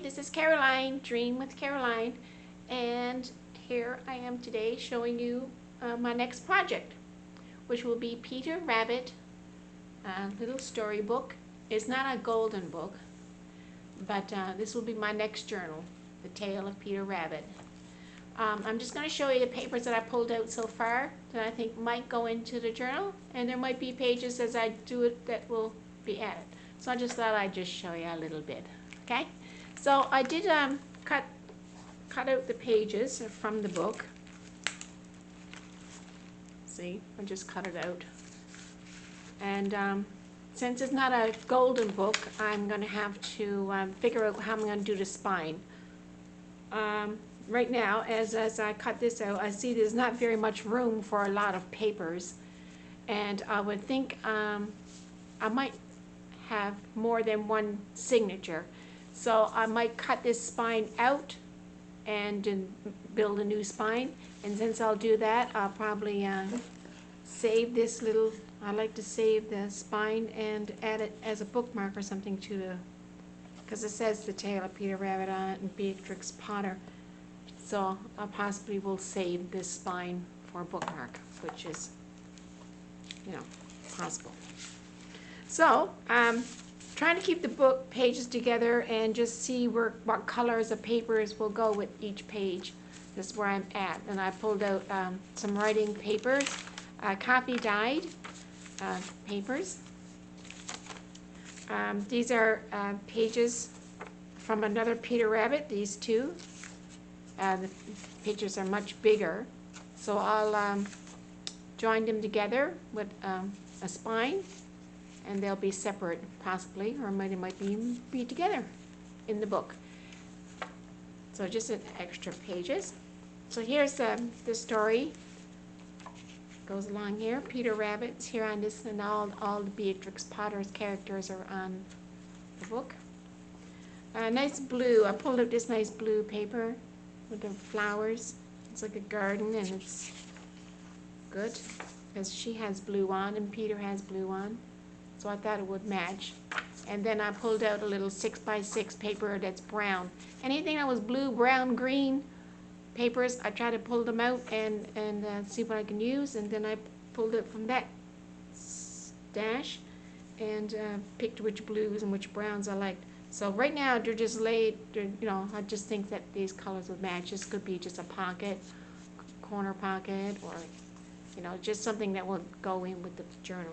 this is Caroline, Dream with Caroline, and here I am today showing you my next project, which will be Peter Rabbit, little storybook. It's not a golden book, but this will be my next journal, The Tale of Peter Rabbit. I'm just going to show you the papers that I pulled out so far that I think might go into the journal, and there might be pages as I do it that will be added. So I just thought I'd just show you a little bit. Okay, so I did cut out the pages from the book. See, I just cut it out. And since it's not a golden book, I'm going to have to figure out how I'm going to do the spine. Right now, as I cut this out, I see there's not very much room for a lot of papers. And I would think I might have more than one signature. So I might cut this spine out and build a new spine. And since I'll do that, I'll probably save this little, I like to save the spine and add it as a bookmark or something to the, because it says The Tale of Peter Rabbit on it and Beatrix Potter. So I possibly will save this spine for a bookmark, which is, you know, possible. So trying to keep the book pages together and just see what colors of papers will go with each page. This is where I'm at. And I pulled out some writing papers, copy dyed papers. These are pages from another Peter Rabbit, these two. The pages are much bigger. So I'll join them together with a spine. And they'll be separate, possibly, or they might be together in the book. So just an extra pages. So here's the story. Goes along here. Peter Rabbit's here on this, and all the Beatrix Potter's characters are on the book. Nice blue. I pulled out this nice blue paper with the flowers. It's like a garden, and it's good because she has blue on and Peter has blue on. So I thought it would match. And then I pulled out a little 6x6 paper that's brown. Anything that was blue, brown, green papers, I tried to pull them out and see what I can use. And then I pulled it from that stash and picked which blues and which browns I liked. So right now they're just laid, you know, I just think that these colors would match. This could be just a pocket, corner pocket, or, you know, just something that will go in with the journal.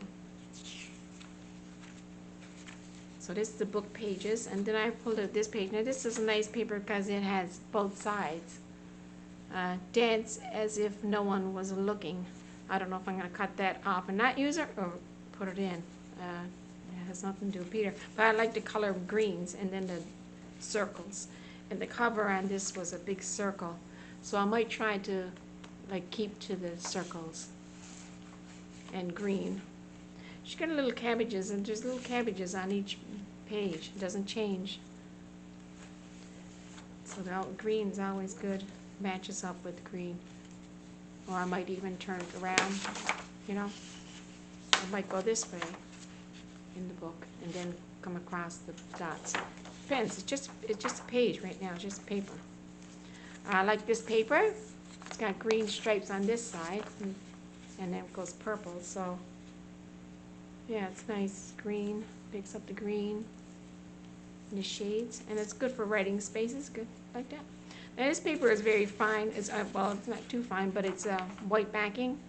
So this is the book pages, and then I pulled out this page. Now this is a nice paper because it has both sides. Dance as if no one was looking. I don't know if I'm going to cut that off and not use it or put it in. It has nothing to do with Peter. But I like the color of greens and then the circles. And the cover on this was a big circle. So I might try to like keep to the circles and green. She's got little cabbages, and there's little cabbages on each page. It doesn't change. So the green's always good. Matches up with green. Or I might even turn it around, you know. I might go this way in the book and then come across the dots. Depends. It's just a page right now. It's just paper. I like this paper. It's got green stripes on this side, and then it goes purple. So yeah, it's nice. Green, picks up the green and the shades, and it's good for writing spaces, good like that. Now this paper is very fine. It's well, it's not too fine, but it's white backing,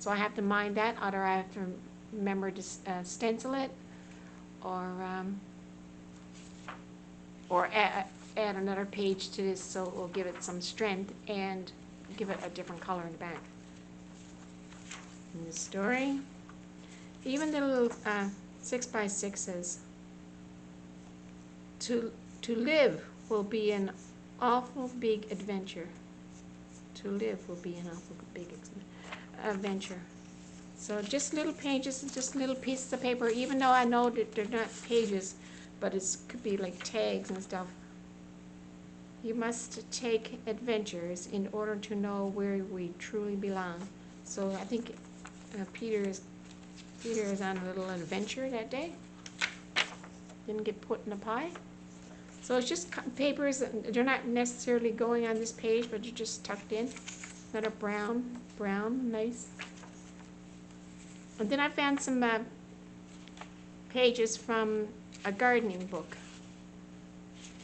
so I have to mind that. Either I have to remember to stencil it, or add another page to this so it will give it some strength and give it a different color in the back. In the story. Even the little 6x6s. To live will be an awful big adventure. To live will be an awful big adventure. So just little pages, just little pieces of paper, even though I know that they're not pages, but it could be like tags and stuff. You must take adventures in order to know where we truly belong. So I think Peter is on a little adventure that day. Didn't get put in a pie. So it's just papers, they're not necessarily going on this page, but you're just tucked in. Another brown, nice. And then I found some pages from a gardening book.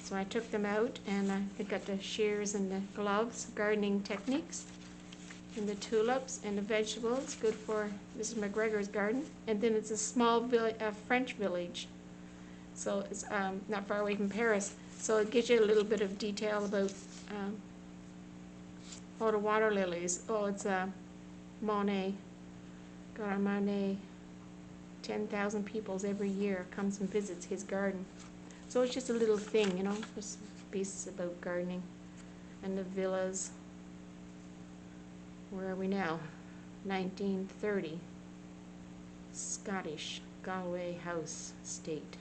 So I took them out, and I got the shears and the gloves, gardening techniques, and the tulips and the vegetables, good for Mrs. McGregor's garden. And then it's a small French village, so it's not far away from Paris. So it gives you a little bit of detail about the water lilies. Oh, it's Monet, Monet. 10,000 people every year comes and visits his garden. So it's just a little thing, you know, just pieces about gardening. And the villas. Where are we now? 1930. Scottish Galway House Estate.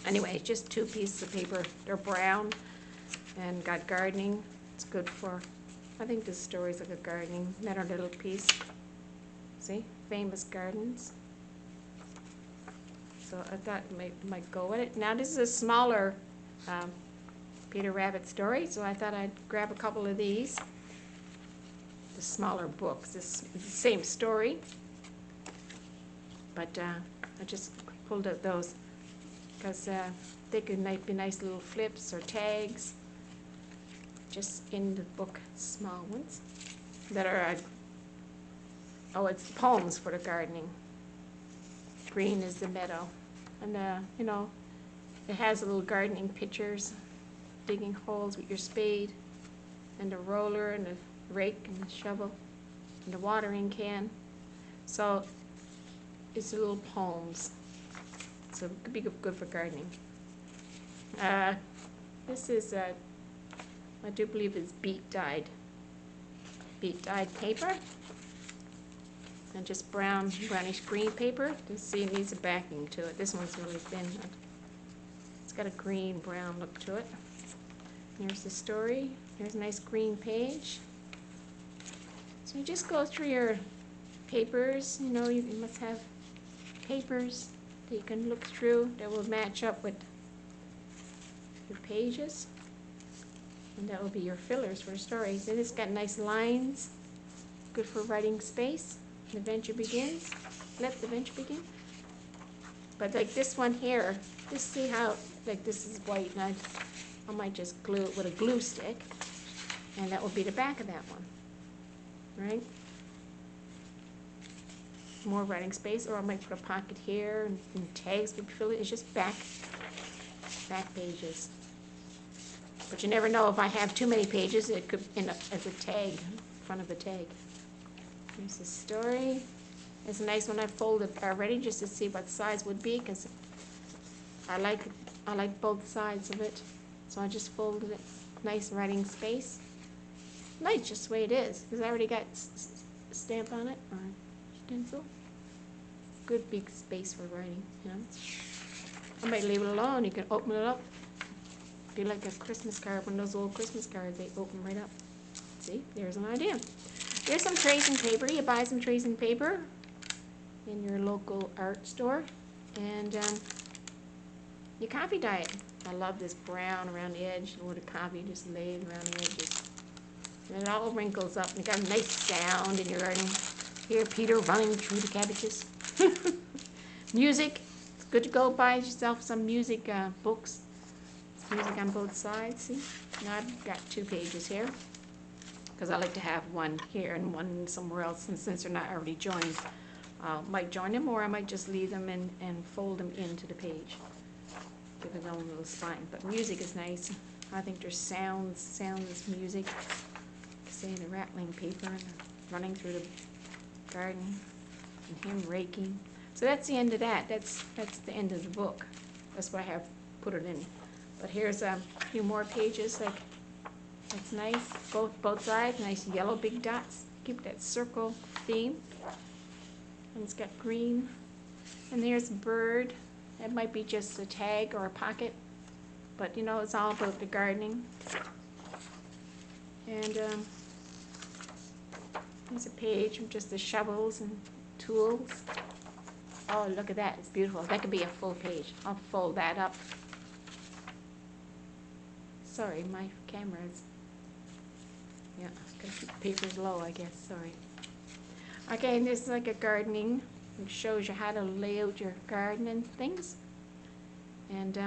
Anyway, just 2 pieces of paper. They're brown and got gardening. It's good for, I think this story's like a gardening, another little piece. See, famous gardens. So I thought it might go with it. Now this is a smaller Peter Rabbit story, so I thought I'd grab a couple of these. The smaller books. This is the same story, but I just pulled out those because they could be nice little flips or tags just in the book, small ones that are, oh, it's poems for the gardening. Green is the meadow, and you know, it has little gardening pictures, digging holes with your spade, and the roller, and the rake, and the shovel, and the watering can. So it's little poems, so it could be good for gardening. This is, I do believe it's beet dyed paper. And just brownish green paper. You see, it needs a backing to it. This one's really thin. It's got a green brown look to it. Here's the story. Here's a nice green page. So you just go through your papers. You know, you must have papers that you can look through that will match up with your pages. And that will be your fillers for the stories. And it's got nice lines, good for writing space. The adventure begins. Let the adventure begin. But like this one here, just see how, like this is white, and I might just glue it with a glue stick, and that will be the back of that one, right? More writing space, or I might put a pocket here, and tags would fill it. It's just back pages. But you never know, if I have too many pages, it could end up as a tag, in front of the tag. Here's the story. It's a nice one. I folded already just to see what size would be, because I like both sides of it. So I just folded it. Nice writing space. Nice, just the way it is, because I already got a stamp on it, or stencil. Good big space for writing, you know. I might leave it alone. You can open it up. Be like a Christmas card, one of those old Christmas cards, they open right up. See, there's an idea. There's some tracing paper. You buy some tracing paper in your local art store, and you copy dye it. I love this brown around the edge, where the copy just laid around the edges. And it all wrinkles up, and you got a nice sound in your garden. Hear Peter running through the cabbages. Music. It's good to go buy yourself some music books. Music on both sides, see? Now I've got 2 pages here, because I like to have one here and one somewhere else, and since they're not already joined, I might join them, or I might just leave them and fold them into the page. Give it a little spine. But music is nice. I think there's sounds is music. Say the rattling paper and running through the garden, and him raking. So that's the end of that. That's the end of the book. That's what I have put it in. But here's a few more pages. Like, that's nice. Both sides, nice yellow big dots. Keep that circle theme. And it's got green. And there's a bird. That might be just a tag or a pocket. But you know, it's all about the gardening. And there's a page with just the shovels and tools. Oh, look at that. It's beautiful. That could be a full page. I'll fold that up. Sorry, my camera is, yeah, gotta keep the papers low, I guess, sorry. Okay, and this is like a gardening, it shows you how to lay out your garden and things. And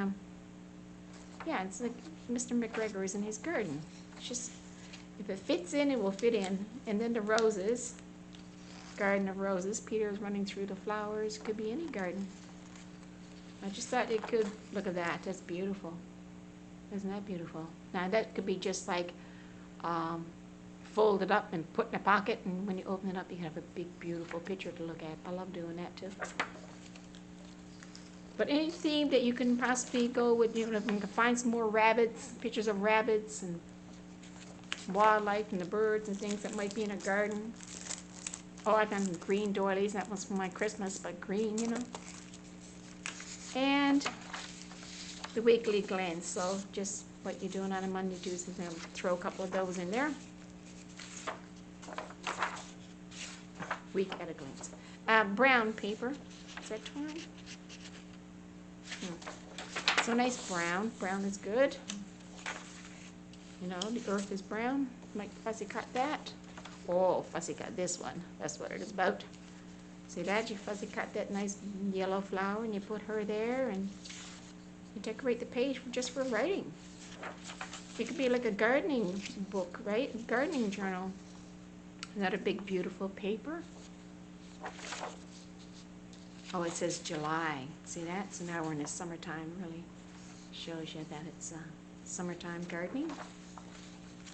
yeah, it's like Mr. McGregor is in his garden. It's just, if it fits in, it will fit in. And then the roses, garden of roses, Peter's running through the flowers, could be any garden. I just thought it could, look at that, that's beautiful. Isn't that beautiful? Now that could be just like folded up and put in a pocket, and when you open it up you have a big beautiful picture to look at. I love doing that too. But any theme that you can possibly go with, you know, if you can find some more rabbits, pictures of rabbits and wildlife and the birds and things that might be in a garden. Oh, I've done green doilies, that was for my Christmas, but green, you know. And the weekly glance, so just what you're doing on a Monday, Tuesday, and throw a couple of those in there. Week at a glance. Brown paper, is that torn? So nice brown. Brown is good. You know, the earth is brown. Might fussy cut that. Oh, fussy cut this one. That's what it is about. See that? You fussy cut that nice yellow flower and you put her there and you decorate the page just for writing. It could be like a gardening book, right? A gardening journal. Another big beautiful paper. Oh, it says July. See that? So now we're in the summertime. Really shows you that it's summertime gardening.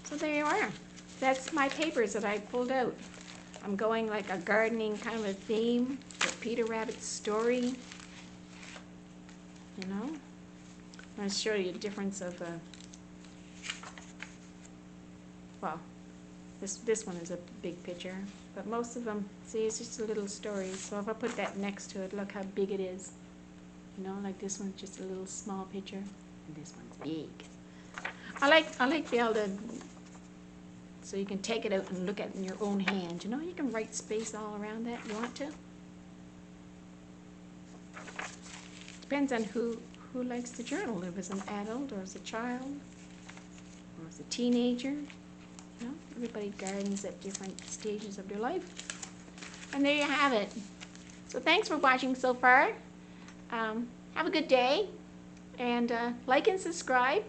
So there you are. That's my papers that I pulled out. I'm going like a gardening kind of a theme for Peter Rabbit's story. You know? I'll show you a difference of well, this one is a big picture, but most of them, see, it's just a little story. So if I put that next to it, look how big it is. You know, like this one's just a little small picture, and this one's big. I like be able to, so you can take it out and look at it in your own hand. You know, you can write space all around that if you want to. Depends on who likes the journal, if it's an adult or as a child or as a teenager. You know, everybody gardens at different stages of their life. And there you have it. So thanks for watching so far. Have a good day, and like and subscribe.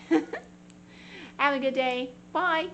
Have a good day. Bye.